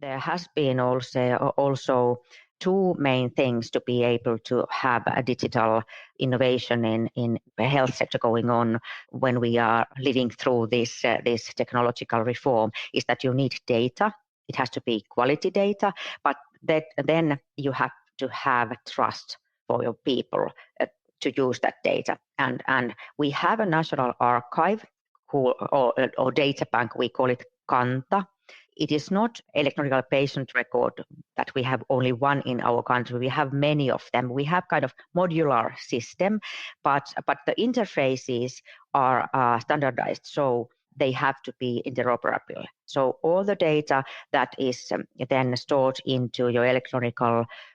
There has been also two main things to be able to have a digital innovation in the health sector going on when we are living through this technological reform is that you need data. It has to be quality data, but then you have to have trust for your people to use that data. And we have a national archive or data bank, we call it Kanta. It is not electronic patient record that we have only one in our country. We have many of them. We have kind of modular system, but the interfaces are standardized, so they have to be interoperable. So all the data that is then stored into your electronic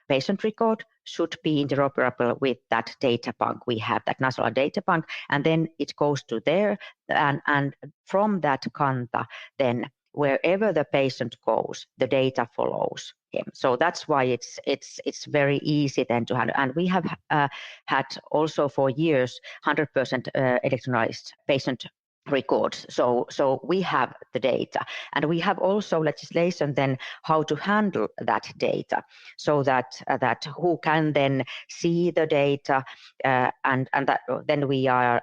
patient record should be interoperable with that data bank. We have that national data bank, and then it goes to there, and from that Kanta, then wherever the patient goes, the data follows him. So that's why it's very easy then to handle. And we have had also for years 100% electronized patient records. So we have the data, and we have also legislation then how to handle that data, so that who can then see the data, and that then we are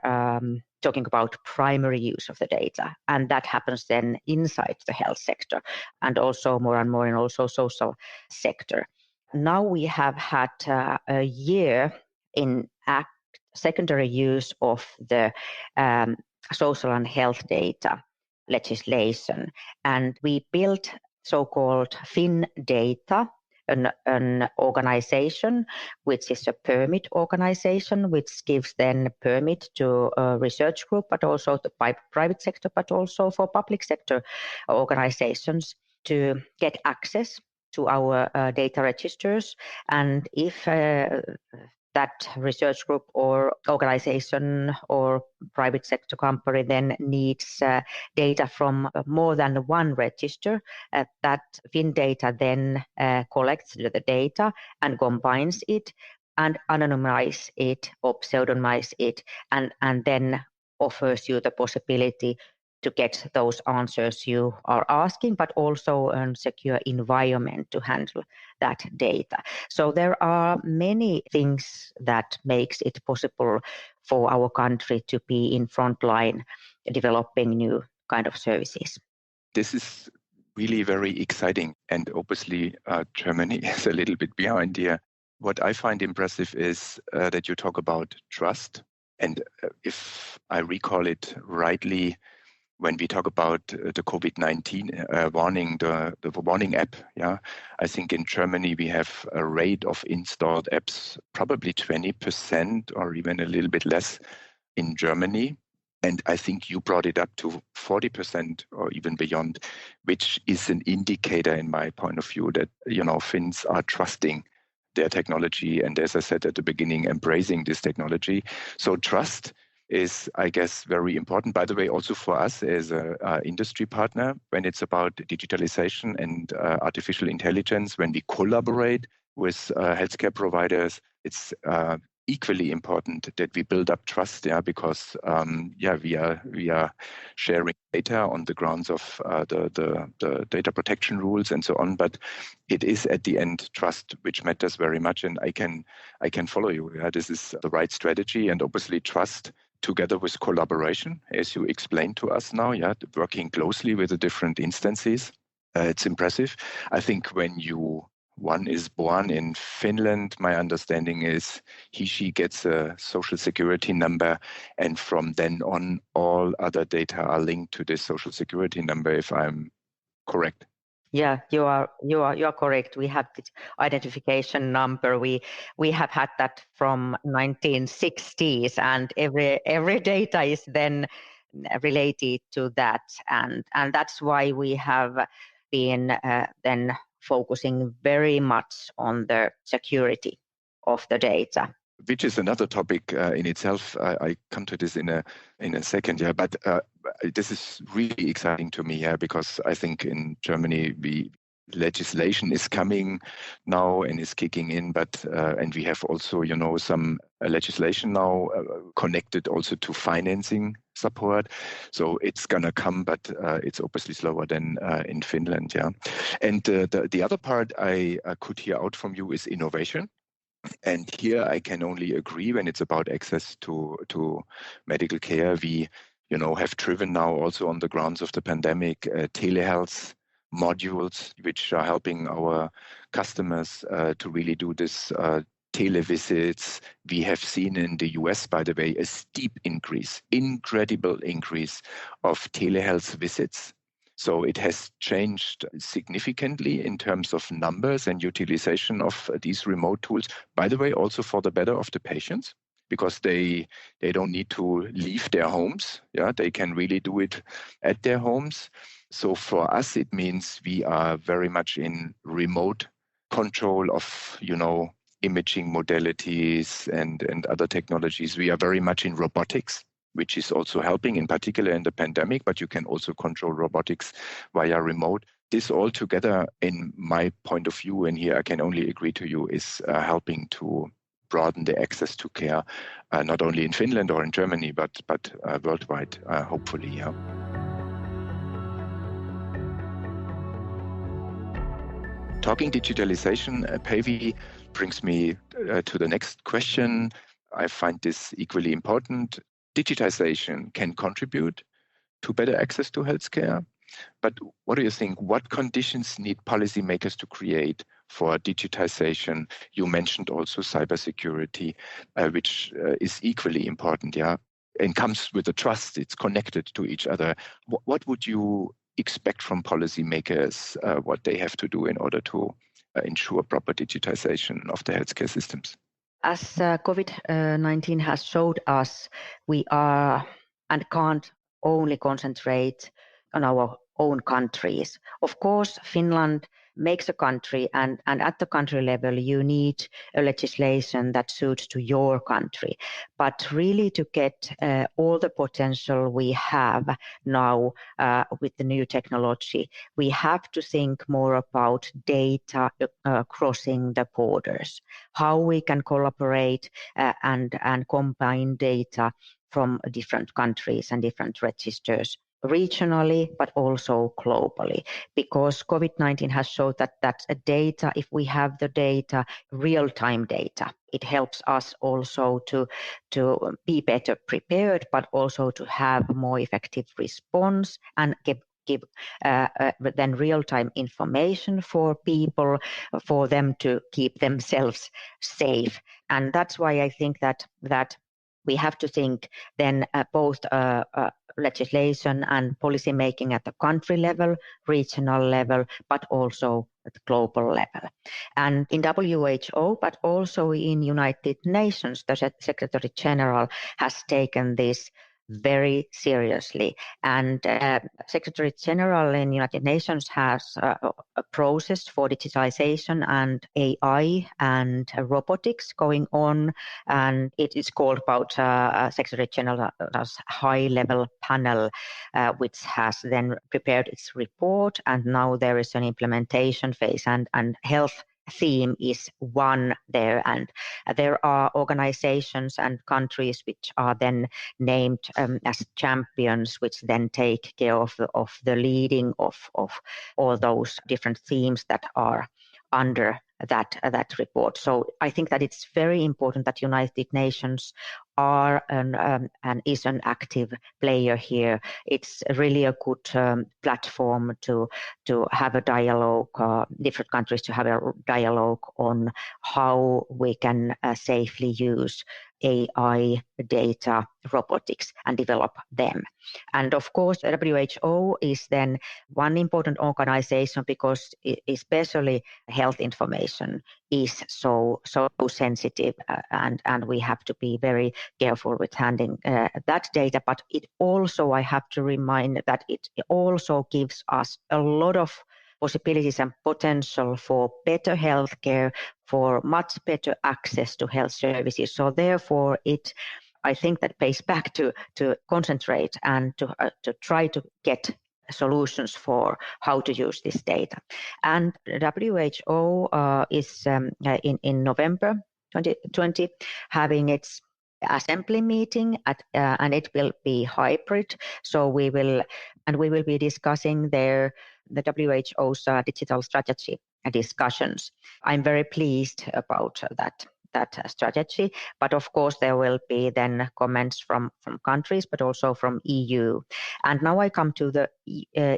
talking about primary use of the data, and that happens then inside the health sector and also more and more in also social sector. Now we have had a year in secondary use of the social and health data legislation, and we built so-called FinData, an organization which is a permit organization, which gives then permit to a research group, but also the private sector, but also for public sector organizations to get access to our data registers. And if that research group or organization or private sector company then needs data from more than one register, that FinData then collects the data and combines it and anonymize it or pseudonymize it, and then offers you the possibility to get those answers you are asking, but also a secure environment to handle that data. So there are many things that makes it possible for our country to be in front line developing new kind of services. This is really very exciting, and obviously Germany is a little bit behind here. What I find impressive is that you talk about trust, and if I recall it rightly, when we talk about the COVID-19 warning, the warning app, I think in Germany we have a rate of installed apps, probably 20% or even a little bit less in Germany. And I think you brought it up to 40% or even beyond, which is an indicator in my point of view that, Finns are trusting their technology. And as I said at the beginning, embracing this technology. So trust is, I guess, very important, by the way, also for us as an industry partner when it's about digitalization and artificial intelligence. When we collaborate with healthcare providers, it's equally important that we build up trust, because we are sharing data on the grounds of the data protection rules and so on. But it is at the end trust which matters very much, and I can follow you. This is the right strategy, and obviously trust together with collaboration, as you explained to us now, working closely with the different instances. It's impressive. I think when one is born in Finland, my understanding is she gets a social security number, and from then on, all other data are linked to this social security number, if I'm correct. Yeah, you are correct. We have this identification number. We have had that from 1960s, and every data is then related to that, and that's why we have been then focusing very much on the security of the data. Which is another topic in itself. I come to this in a second, but this is really exciting to me, because I think in Germany we legislation is coming now and is kicking in, but and we have also, some legislation now connected also to financing support. So it's gonna come, but it's obviously slower than in Finland. Yeah, and the other part I could hear out from you is innovation. And here I can only agree when it's about access to medical care. We, have driven now also on the grounds of the pandemic telehealth modules, which are helping our customers to really do this televisits. We have seen in the US, by the way, a steep increase, incredible increase of telehealth visits. So it has changed significantly in terms of numbers and utilization of these remote tools. By the way, also for the better of the patients, because they don't need to leave their homes. Yeah, they can really do it at their homes. So for us, it means we are very much in remote control of, imaging modalities and other technologies. We are very much in robotics, which is also helping in particular in the pandemic, but you can also control robotics via remote. This all together, in my point of view, and here I can only agree to you, is helping to broaden the access to care, not only in Finland or in Germany, but worldwide, hopefully. Yeah. Talking digitalization, Päivi, brings me to the next question. I find this equally important. Digitization can contribute to better access to healthcare, but what do you think? What conditions need policymakers to create for digitization? You mentioned also cybersecurity, which is equally important, yeah, and comes with the trust. It's connected to each other. What would you expect from policymakers, what they have to do in order to ensure proper digitization of the healthcare systems? As COVID-19 has showed us, we are and can't only concentrate on our own countries. Of course, Finland makes a country, and at the country level, you need a legislation that suits to your country. But really to get all the potential we have now with the new technology, we have to think more about data crossing the borders, how we can collaborate and combine data from different countries and different registers regionally, but also globally, because COVID-19 has showed that data, if we have the data, real-time data, it helps us also to be better prepared, but also to have more effective response and give then real-time information for people, for them to keep themselves safe. And that's why I think that we have to think then both legislation and policy making at the country level, regional level, but also at the global level. And in WHO, but also in United Nations, the Secretary General has taken this very seriously. And Secretary General in United Nations has a process for digitalization and AI and robotics going on. And it is called about Secretary General's high-level panel, which has then prepared its report. And now there is an implementation phase, and health theme is one there, and there are organizations and countries which are then named as champions, which then take care of the leading of all those different themes that are under that report. So I think that it's very important that United Nations are and is an active player here. It's really a good platform to have a dialogue, different countries to have a dialogue on how we can safely use AI, data, robotics, and develop them. And of course, WHO is then one important organization because especially health information is so sensitive, and we have to be very careful with handling that data. But it also, I have to remind that it also gives us a lot of possibilities and potential for better healthcare, for much better access to health services. So therefore, I think that pays back to concentrate and to try to get solutions for how to use this data. And WHO is in November 2020 having its assembly meeting and it will be hybrid. So we will be discussing there the WHO's digital strategy discussions. I'm very pleased about that strategy, but of course there will be then comments from countries, but also from EU. And now I come to the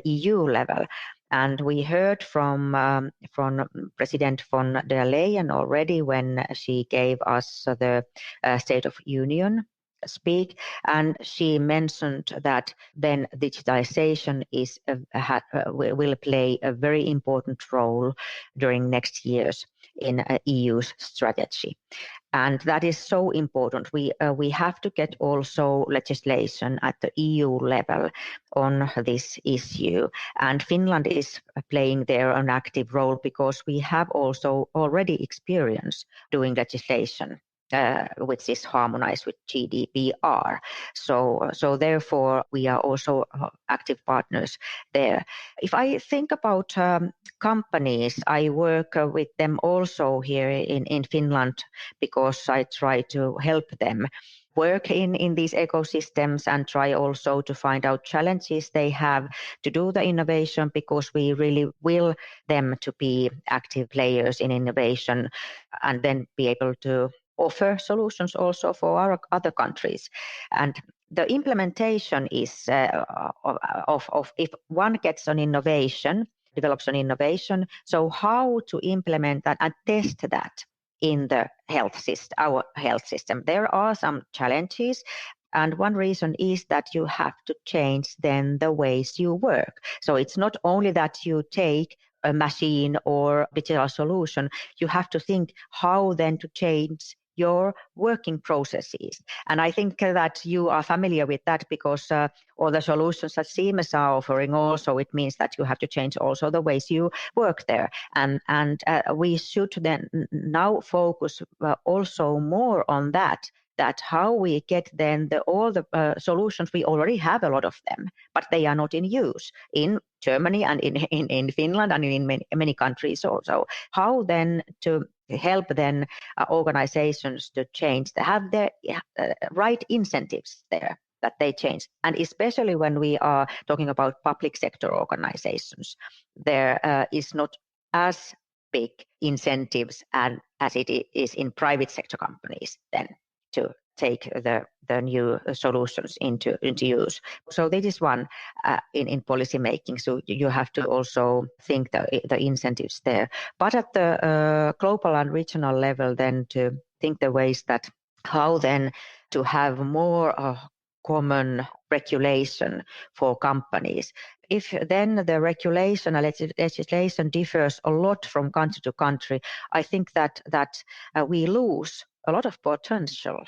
EU level. And we heard from President von der Leyen already when she gave us the State of Union speak, and she mentioned that then digitalization will play a very important role during next years in EU's strategy. And that is so important. We have to get also legislation at the EU level on this issue. And Finland is playing there an active role because we have also already experience doing legislation which is harmonized with GDPR. So therefore, we are also active partners there. If I think about companies, I work with them also here in Finland because I try to help them work in these ecosystems and try also to find out challenges they have to do the innovation, because we really will them to be active players in innovation and then be able to offer solutions also for our other countries. And the implementation is of if one gets an innovation, develops an innovation, so how to implement that and test that in the our health system. There are some challenges, and one reason is that you have to change then the ways you work. So it's not only that you take a machine or digital solution, you have to think how then to change your working processes. And I think that you are familiar with that because all the solutions that Siemens are offering also, it means that you have to change also the ways you work there. And we should then now focus also more on that how we get then all the solutions. We already have a lot of them, but they are not in use in Germany and in Finland and in many countries also. How then to help then organizations to change, to have the right incentives there that they change. And especially when we are talking about public sector organizations, there is not as big incentives as it is in private sector companies then to take the new solutions into use. So this is one in policy making. So you have to also think the incentives there. But at the global and regional level, then to think the ways that how then to have more common regulation for companies. If then the regulation and legislation differs a lot from country to country, I think that we lose a lot of potential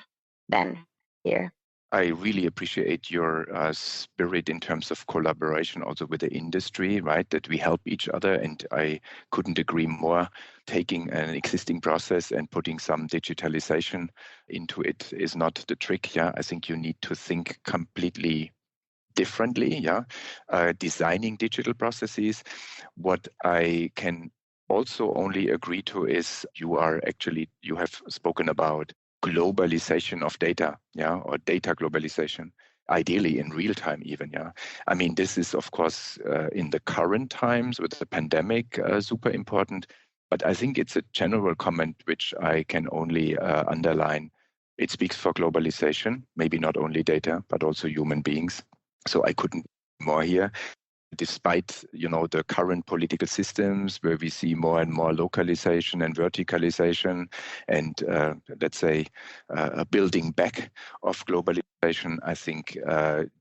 then here. I really appreciate your spirit in terms of collaboration also with the industry, right? That we help each other. And I couldn't agree more. Taking an existing process and putting some digitalization into it is not the trick. Yeah, I think you need to think completely differently. Yeah, designing digital processes. What I can also only agree to is you have spoken about globalization of data, or data globalization, ideally in real time even, I mean, this is, of course, in the current times with the pandemic, super important. But I think it's a general comment which I can only underline. It speaks for globalization, maybe not only data, but also human beings. So I couldn't more here. Despite, the current political systems where we see more and more localization and verticalization and, let's say, a building back of globalization, I think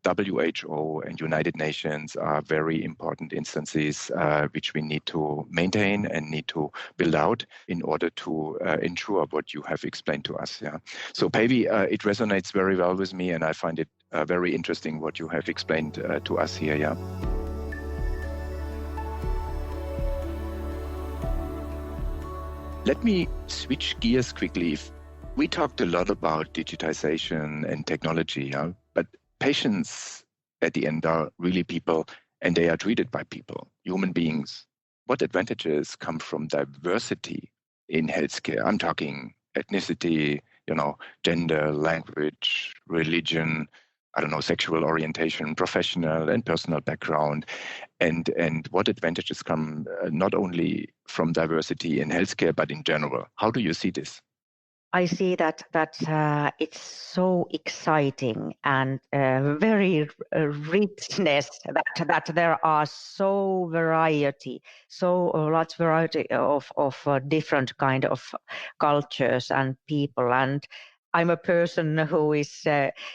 WHO and United Nations are very important instances which we need to maintain and need to build out in order to ensure what you have explained to us. Yeah. So Päivi, it resonates very well with me, and I find it very interesting what you have explained to us here. Yeah. Let me switch gears quickly. We talked a lot about digitization and technology, but patients at the end are really people and they are treated by people, human beings. What advantages come from diversity in healthcare? I'm talking ethnicity, gender, language, religion, I don't know, sexual orientation, professional and personal background, and what advantages come not only from diversity in healthcare, but in general. How do you see this? I see that it's so exciting and very richness that there are so large variety of different kind of cultures and people. And I'm a person who is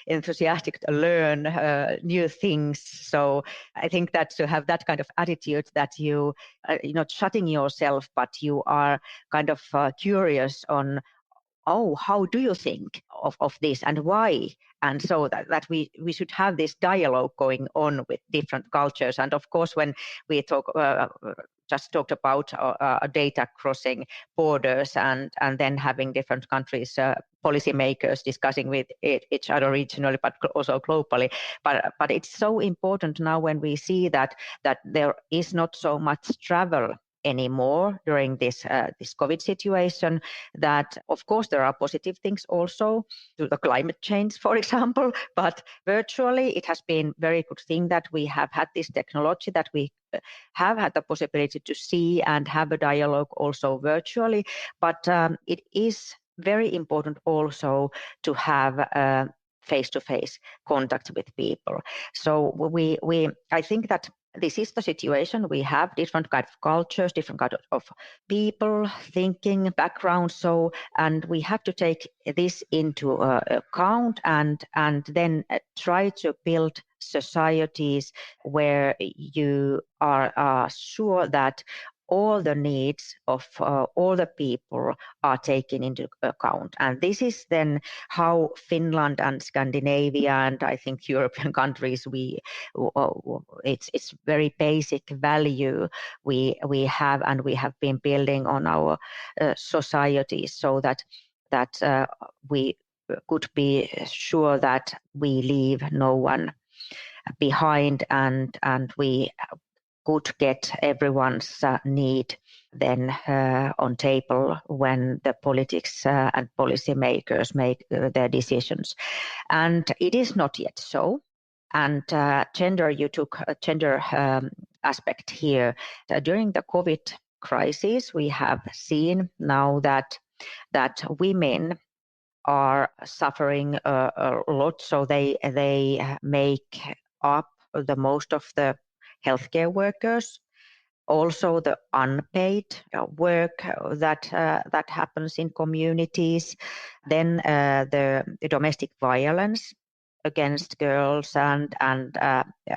enthusiastic to learn new things. So I think that to have that kind of attitude that you're not shutting yourself, but you are kind of curious on, oh, how do you think of this and why? And so that we should have this dialogue going on with different cultures. And of course, when we just talked about data crossing borders and then having different countries, policymakers discussing with each other regionally, but also globally. But it's so important now when we see that there is not so much travel anymore during this COVID situation, that of course there are positive things also to the climate change, for example, but virtually it has been very good thing that we have had this technology, that we have had the possibility to see and have a dialogue also virtually. But it is very important also to have face-to-face contact with people. So I think that this is the situation. We have different kind of cultures, different kind of people, thinking, background. So, and we have to take this into account and then try to build societies where you are sure that all the needs of all the people are taken into account. And this is then how Finland and Scandinavia and I think European countries, it's very basic value we have, and we have been building on our societies so that we could be sure that we leave no one behind, and we could get everyone's need then on table when the politics and policymakers make their decisions. And it is not yet so. And gender, you took a gender aspect here. During the COVID crisis, we have seen now that women are suffering a lot, so they make up the most of the healthcare workers, also the unpaid work that happens in communities, then the domestic violence against girls and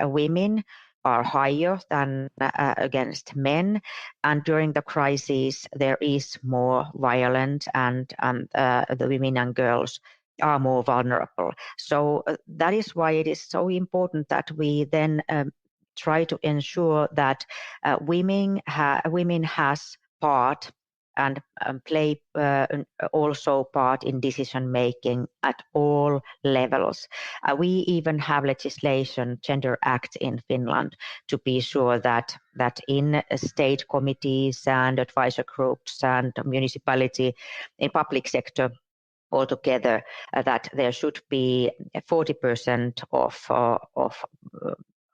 women are higher than against men, and during the crisis there is more violence, and the women and girls are more vulnerable. So that is why it is so important that we then try to ensure that women has part and play also part in decision making at all levels. We even have legislation, Gender Act in Finland, to be sure that in state committees and advisor groups and municipality in public sector altogether, that there should be 40%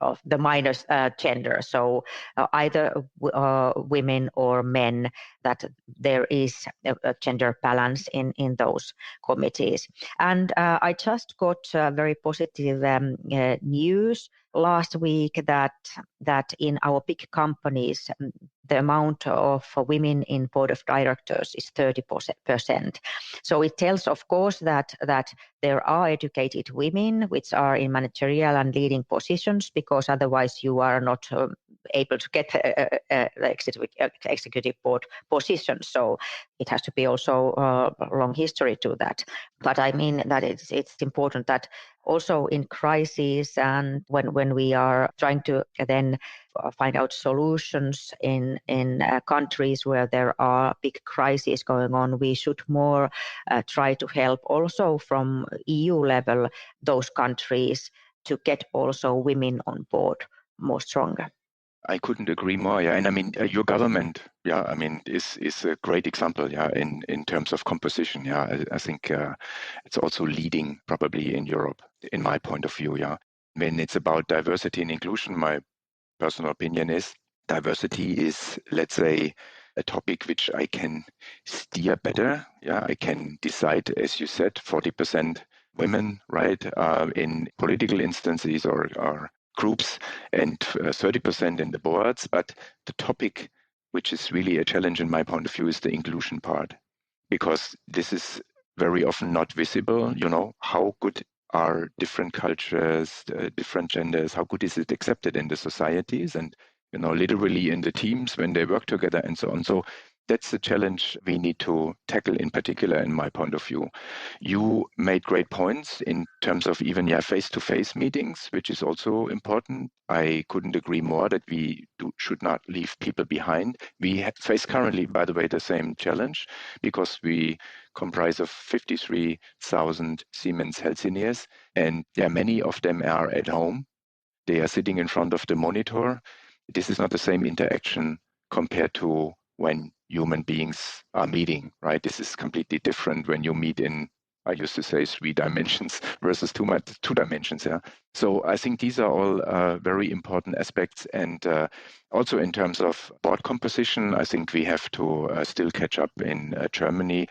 of the minus gender, so either women or men, that there is a gender balance in those committees. And I just got very positive news last week that in our big companies, the amount of women in board of directors is 30%. So it tells, of course, that there are educated women which are in managerial and leading positions, because otherwise you are not able to get executive board positions. So it has to be also a long history to that. But I mean that it's important that also in crises and when we are trying to then find out solutions in countries where there are big crises going on, we should more try to help also from EU level those countries to get also women on board more stronger. I couldn't agree more. Yeah, and I mean your government. Yeah, I mean is a great example. Yeah, in terms of composition. Yeah, I think it's also leading probably in Europe, in my point of view. Yeah, when it's about diversity and inclusion, my personal opinion is diversity is, let's say, a topic which I can steer better. Yeah, I can decide, as you said, 40% women, right, in political instances or groups and 30% in the boards. But the topic, which is really a challenge in my point of view, is the inclusion part, because this is very often not visible. You know, how good are different cultures, different genders, how good is it accepted in the societies and, you know, literally in the teams when they work together and so on. So that's the challenge we need to tackle in particular, in my point of view. You made great points in terms of even face-to-face meetings, which is also important. I couldn't agree more that we should not leave people behind. We face currently, by the way, the same challenge because we comprise of 53,000 Siemens Healthineers, and many of them are at home. They are sitting in front of the monitor. This is not the same interaction compared to when human beings are meeting, right? This is completely different when you meet in, I used to say, 3 dimensions versus 2 dimensions. Yeah. So I think these are all very important aspects. And also in terms of board composition, I think we have to still catch up in Germany.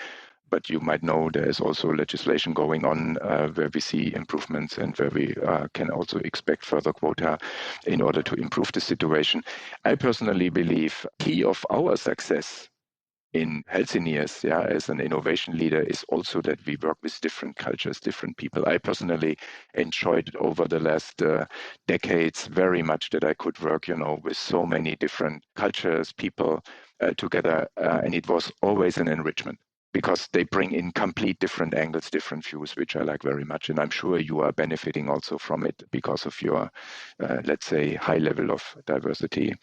But you might know there is also legislation going on where we see improvements and where we can also expect further quota in order to improve the situation. I personally believe key of our success in Healthineers, as an innovation leader, is also that we work with different cultures, different people. I personally enjoyed over the last decades very much that I could work, with so many different cultures, people together, and it was always an enrichment, because they bring in complete different angles, different views, which I like very much. And I'm sure you are benefiting also from it because of your, let's say, high level of diversity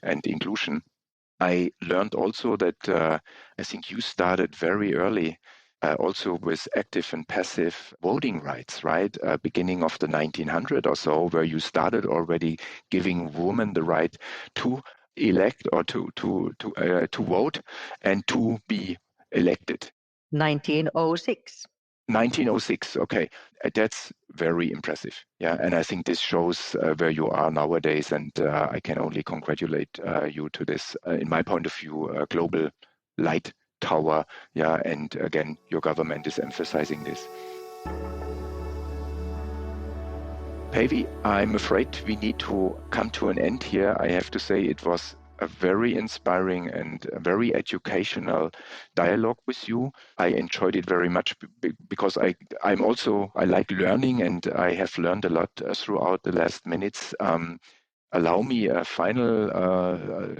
and inclusion. I learned also that I think you started very early also with active and passive voting rights, right? Beginning of the 1900 or so, where you started already giving women the right to elect or to vote and to be elected. 1906. 1906, okay. That's very impressive. Yeah, and I think this shows where you are nowadays, and I can only congratulate you to this, in my point of view, global light tower. Yeah, and again, your government is emphasizing this. Päivi, I'm afraid we need to come to an end here. I have to say it was a very inspiring and a very educational dialogue with you. I enjoyed it very much because I like learning, and I have learned a lot throughout the last minutes. Allow me a final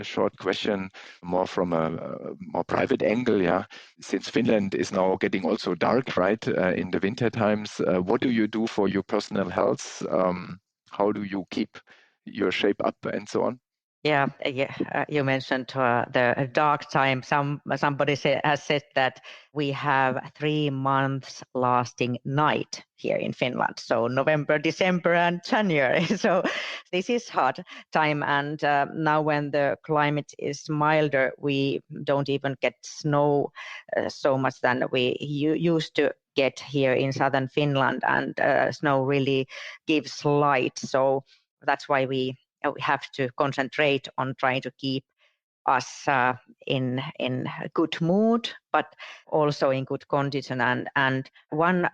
short question, more from a more private angle. Yeah, since Finland is now getting also dark, right, in the winter times, what do you do for your personal health? How do you keep your shape up and so on? Yeah, you mentioned the dark time. Somebody has said that we have 3 months lasting night here in Finland. So November, December, and January. So this is hard time. And now when the climate is milder, we don't even get snow so much than we used to get here in southern Finland. And snow really gives light. So that's why we have to concentrate on trying to keep us in good mood, but also in good condition. And one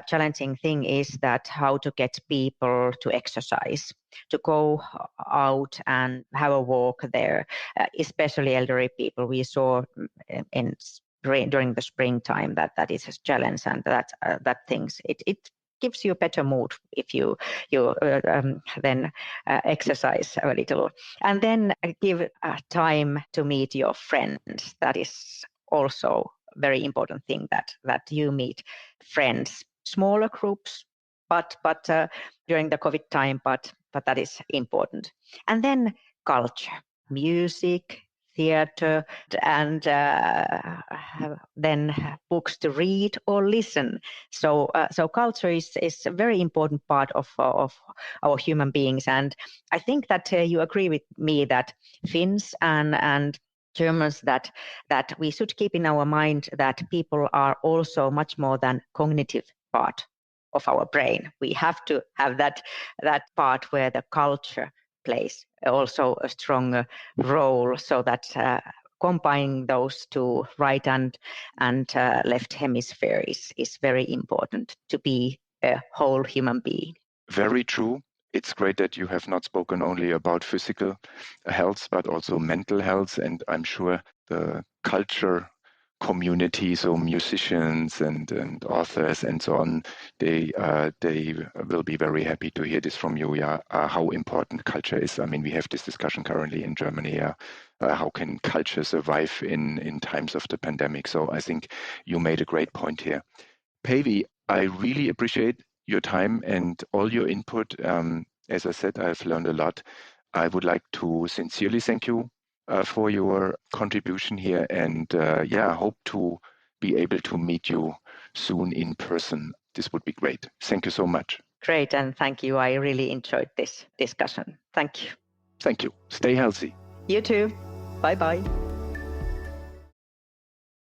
challenging thing is that how to get people to exercise, to go out and have a walk there, especially elderly people. We saw during the springtime that is a challenge, and that things it gives you a better mood if you then exercise a little, and then give time to meet your friends. That is also a very important thing, that you meet friends, smaller groups, but during the COVID time, but that is important. And then culture, music, theater, and then books to read or listen. So culture is a very important part of our human beings. And I think that you agree with me that Finns and Germans that we should keep in our mind that people are also much more than cognitive part of our brain. We have to have that part where the culture plays also a strong role, so that combining those two, right and left hemisphere, is very important to be a whole human being. Very true. It's great that you have not spoken only about physical health, but also mental health. And I'm sure the culture community, so musicians and authors and so on, they will be very happy to hear this from you. Yeah, how important culture is. I mean, we have this discussion currently in Germany. Yeah, how can culture survive in times of the pandemic? So I think you made a great point here. Päivi, I really appreciate your time and all your input. As I said, I've learned a lot. I would like to sincerely thank you for your contribution here, and hope to be able to meet you soon in person. This would be great. Thank you so much. Great, and thank you. I really enjoyed this discussion. Thank you. Thank you. Stay healthy. You too. Bye-bye.